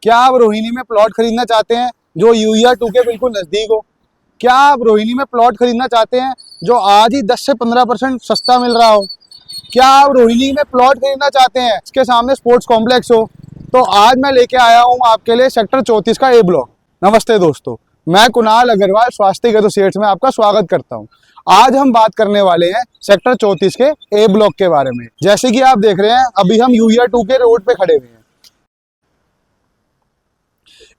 क्या आप रोहिणी में प्लॉट खरीदना चाहते हैं जो UER2 के बिल्कुल नजदीक हो? क्या आप रोहिणी में प्लॉट खरीदना चाहते हैं जो आज ही 10 से 15% सस्ता मिल रहा हो? क्या आप रोहिणी में प्लॉट खरीदना चाहते हैं इसके सामने स्पोर्ट्स कॉम्प्लेक्स हो? तो आज मैं लेके आया हूँ आपके लिए सेक्टर 34 का A ब्लॉक। नमस्ते दोस्तों, मैं कुणाल अग्रवाल स्वास्तिक एसोसिएट्स में आपका स्वागत करता हूँ। आज हम बात करने वाले हैं सेक्टर 34 के A ब्लॉक के बारे में। जैसे कि आप देख रहे हैं, अभी हम UER2 के रोड पे खड़े हुए हैं।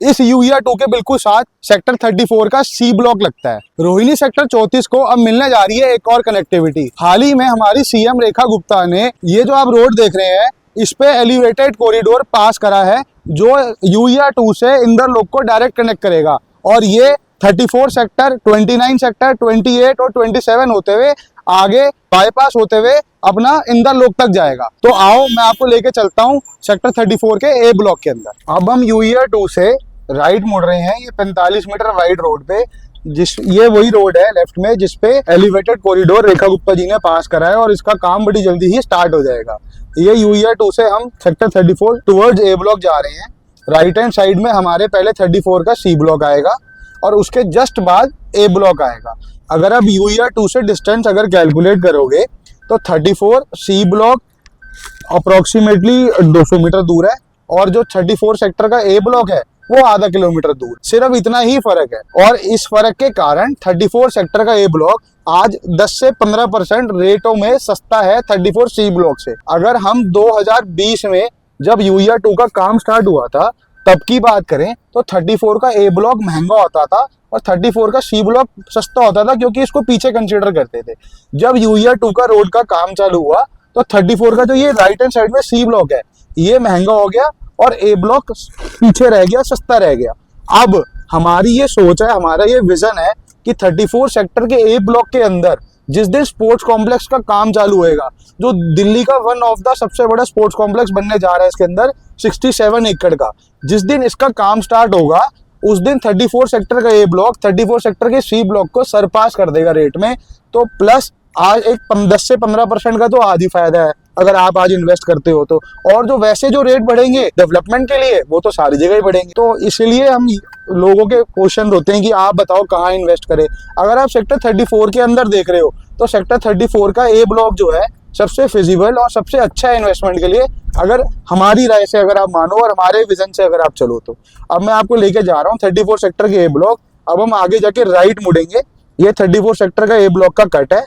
इस UER2 के बिल्कुल साथ सेक्टर 34 का C ब्लॉक लगता है। रोहिणी सेक्टर 34 को अब मिलने जा रही है एक और कनेक्टिविटी। हाल ही में हमारी CM रेखा गुप्ता ने ये जो आप रोड देख रहे हैं, इस पे एलिवेटेड कॉरिडोर पास करा है जो UER2 से इंदर लोक को डायरेक्ट कनेक्ट करेगा। और ये 34 सेक्टर, 29 सेक्टर, 28 और 27 होते हुए आगे बाईपास होते हुए अपना इंदर लोक तक जाएगा। तो आओ मैं आपको लेके चलता हूँ सेक्टर 34 के A ब्लॉक के अंदर। अब हम UER2 से राइट मुड़ रहे हैं, ये 45 मीटर वाइड रोड पे, ये वही रोड है लेफ्ट में जिसपे एलिवेटेड कॉरिडोर रेखा गुप्ता जी ने पास करा है और इसका काम बड़ी जल्दी ही स्टार्ट हो जाएगा। ये UER2 से हम सेक्टर 34 टुवर्ड्स A ब्लॉक जा रहे हैं। राइट हैंड साइड में हमारे पहले 34 का C ब्लॉक आएगा और उसके जस्ट बाद A ब्लॉक आएगा। अगर आप UER2 से डिस्टेंस अगर कैलकुलेट करोगे तो 34 C ब्लॉक अप्रोक्सीमेटली 200 मीटर दूर है और जो 34 सेक्टर का A ब्लॉक है वो आधा किलोमीटर दूर। सिर्फ इतना ही फर्क है और इस फर्क के कारण 34 सेक्टर का A ब्लॉक आज 10 से 15% रेटों में सस्ता है 34 C ब्लॉक से। अगर हम 2020 में जब UER2 का काम स्टार्ट हुआ था तब की बात करें तो 34 का A ब्लॉक महंगा होता था और 34 का C ब्लॉक सस्ता होता था, क्योंकि इसको पीछे कंसीडर करते थे। जब UER2 का रोड का काम चालू हुआ तो 34 का जो ये राइट हैंड साइड में C ब्लॉक है ये महंगा हो गया और A ब्लॉक पीछे रह गया, सस्ता रह गया। अब हमारी ये सोच है, हमारा ये विजन है कि 34 सेक्टर के A ब्लॉक के अंदर जिस दिन स्पोर्ट्स कॉम्प्लेक्स का काम चालू होएगा, जो दिल्ली का वन ऑफ द सबसे बड़ा स्पोर्ट्स कॉम्प्लेक्स बनने जा रहा है इसके अंदर 67 एकड़ का, जिस दिन इसका काम स्टार्ट होगा उस दिन 34 सेक्टर का A ब्लॉक 34 सेक्टर के C ब्लॉक को सरपास कर देगा रेट में। तो प्लस आज एक 10 से 15% का तो आज ही फायदा है अगर आप आज इन्वेस्ट करते हो तो। और जो वैसे जो रेट बढ़ेंगे डेवलपमेंट के लिए वो तो सारी जगह ही बढ़ेंगे। तो इसलिए हम लोगों के क्वेश्चन होते हैं कि आप बताओ कहाँ इन्वेस्ट करें। अगर आप सेक्टर 34 के अंदर देख रहे हो तो सेक्टर 34 का A ब्लॉक जो है सबसे फिजिबल और सबसे अच्छा है इन्वेस्टमेंट के लिए, अगर हमारी राय से अगर आप मानो और हमारे विजन से अगर आप चलो तो। अब मैं आपको लेके जा रहा हूँ 34 सेक्टर के A ब्लॉक। अब हम आगे जाके राइट मुड़ेंगे, ये 34 सेक्टर का A ब्लॉक का कट है।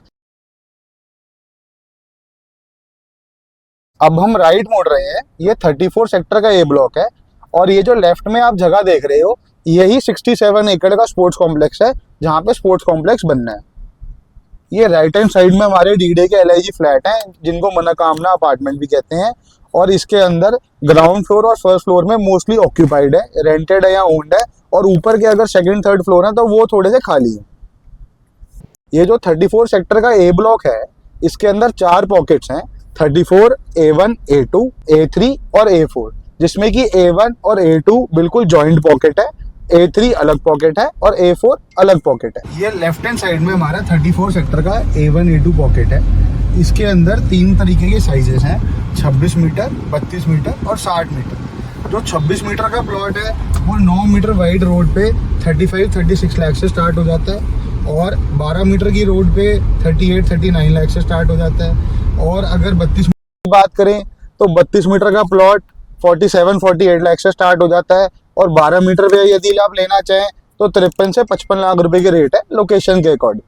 अब हम राइट मुड़ रहे हैं, ये 34 सेक्टर का A ब्लॉक है और ये जो लेफ्ट में आप जगह देख रहे हो यही 67 एकड़ का स्पोर्ट्स कॉम्प्लेक्स है जहाँ पे स्पोर्ट्स कॉम्प्लेक्स बनना है। ये राइट हैंड साइड में हमारे डीडे के LIG फ्लैट हैं जिनको मनोकामना अपार्टमेंट भी कहते हैं और इसके अंदर ग्राउंड फ्लोर और फर्स्ट फ्लोर में मोस्टली ऑक्यूपाइड है, रेंटेड है या ओन्ड है, और ऊपर के अगर सेकंड थर्ड फ्लोर है तो वो थोड़े से खाली है। ये जो 34 सेक्टर का A ब्लॉक है इसके अंदर 4 पॉकेट्स हैं, 34, A1, A2, A3 और A4, जिसमें कि A1 और A2 बिल्कुल जॉइंट पॉकेट है, A3 अलग पॉकेट है और A4 अलग पॉकेट है। ये लेफ्ट हैंड साइड में हमारा 34 सेक्टर का A1, A2 पॉकेट है। इसके अंदर 3 तरीके के साइजेस हैं, 26 मीटर, 32 मीटर और 60 मीटर। जो 26 मीटर का प्लॉट है वो 9 मीटर वाइड रोड पे 35-36 लाख से स्टार्ट हो जाता है और 12 मीटर की रोड पे 38-39 लाख से स्टार्ट हो जाता है। और अगर 32 मीटर की बात करें तो 32 मीटर का प्लॉट 47-48 लाख से स्टार्ट हो जाता है और 12 मीटर पे यदि आप लेना चाहें तो 53 से 55 लाख रुपए के रेट है लोकेशन के अकॉर्डिंग।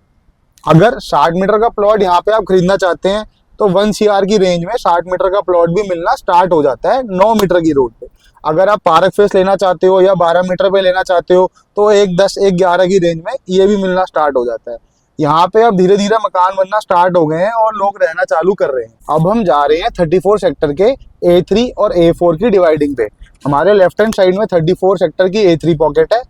अगर 60 मीटर का प्लॉट यहाँ पे आप खरीदना चाहते हैं तो 1 CR की रेंज में 60 मीटर का प्लॉट भी मिलना स्टार्ट हो जाता है 9 मीटर की रोड पे। अगर आप पार्क फेस लेना चाहते हो या 12 मीटर पे लेना चाहते हो तो 1-10-1-11 की रेंज में ये भी मिलना स्टार्ट हो जाता है। यहाँ पे अब धीरे धीरे मकान बनना स्टार्ट हो गए हैं और लोग रहना चालू कर रहे हैं। अब हम जा रहे हैं 34 सेक्टर के A3 और A4 की डिवाइडिंग पे। हमारे लेफ्ट हैंड साइड में 34 सेक्टर की A3 पॉकेट है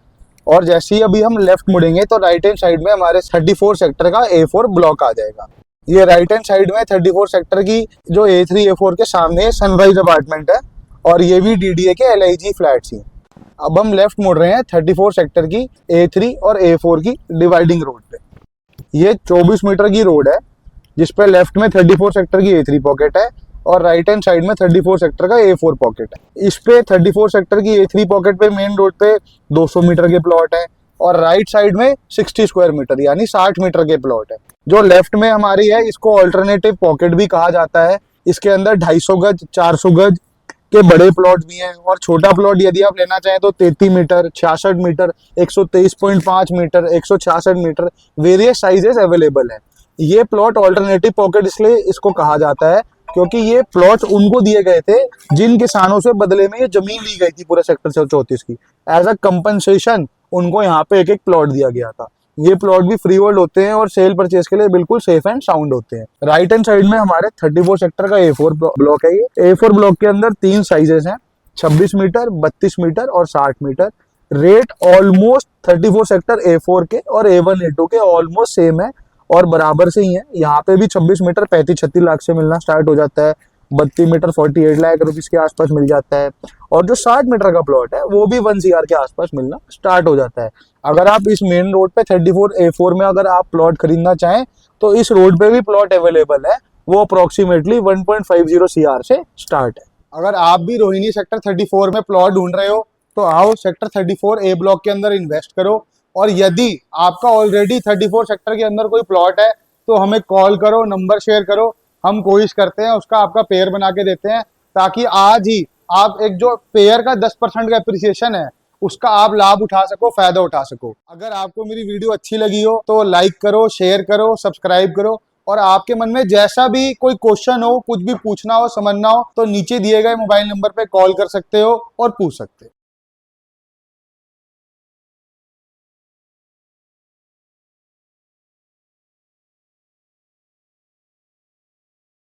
और जैसे ही अभी हम लेफ्ट मुड़ेंगे तो राइट हैंड साइड में हमारे 34 सेक्टर का A4 ब्लॉक आ जाएगा। ये राइट हैंड साइड में 34 सेक्टर की जो A3 A4 के सामने सनराइज अपार्टमेंट है और ये भी DDA के LIG फ्लैट्स ही। अब हम लेफ्ट मुड़ रहे हैं 34 सेक्टर की A3 और A4 की डिवाइडिंग रोड पे। ये 24 मीटर की रोड है जिसपे लेफ्ट में 34 सेक्टर की A3 पॉकेट है और राइट हैंड साइड में 34 सेक्टर का A4 पॉकेट है। इस पे 34 सेक्टर की A3 पॉकेट पे मेन रोड पे 200 मीटर के प्लॉट है और राइट साइड में 60 स्क्वायर मीटर यानी 60 मीटर के प्लॉट है। जो लेफ्ट में हमारी है इसको ऑल्टरनेटिव पॉकेट भी कहा जाता है। इसके अंदर 250 गज 400 गज के बड़े प्लॉट भी हैं और छोटा प्लॉट यदि आप लेना चाहें तो 33 meter 66 meter 123.5 meter 166 meter various sizes available है। ये प्लॉट ऑल्टरनेटिव पॉकेट इसलिए इसको कहा जाता है क्योंकि ये प्लॉट उनको दिए गए थे जिन किसानों से बदले में ये जमीन ली गई थी पूरे सेक्टर 34 की। एज अ कंपनसेशन उनको यहाँ पे एक एक प्लॉट दिया गया था। ये प्लॉट भी फ्री होल्ड होते हैं और सेल परचेज के लिए बिल्कुल सेफ एंड साउंड होते हैं। राइट हैंड साइड में हमारे 34 सेक्टर का A4 ब्लॉक है। ये A4 ब्लॉक के अंदर 3 साइजेस हैं, 26 मीटर 32 मीटर और 60 metre. Rate almost 34 sector A4 के और A1 A2 के ऑलमोस्ट सेम है और बराबर से ही है। यहाँ पे भी 26 मीटर 35-36 लाख से मिलना स्टार्ट हो जाता है, 32 मीटर 48 लाख रुपीज के आसपास मिल जाता है और जो 60 मीटर का प्लॉट है वो भी 1 CR के आसपास मिलना स्टार्ट हो जाता है। अगर आप इस मेन रोड पे 34 A4 में अगर आप प्लॉट खरीदना चाहें तो इस रोड पे भी प्लॉट अवेलेबल है, वो अप्रोक्सीमेटली 1.50 CR से स्टार्ट है। अगर आप भी रोहिणी सेक्टर 34 में प्लॉट ढूंढ रहे हो तो आओ सेक्टर 34 A ब्लॉक के अंदर इन्वेस्ट करो और यदि आपका ऑलरेडी 34 सेक्टर के अंदर कोई प्लॉट है तो हमें कॉल करो, नंबर शेयर करो, हम कोशिश करते हैं उसका आपका पेयर बना के देते हैं ताकि आज ही आप एक जो पेयर का 10% का एप्रिसिएशन है उसका आप लाभ उठा सको, फायदा उठा सको। अगर आपको मेरी वीडियो अच्छी लगी हो तो लाइक करो, शेयर करो, सब्सक्राइब करो और आपके मन में जैसा भी कोई क्वेश्चन हो, कुछ भी पूछना हो, समझना हो तो नीचे दिए गए मोबाइल नंबर पे कॉल कर सकते हो और पूछ सकते हो।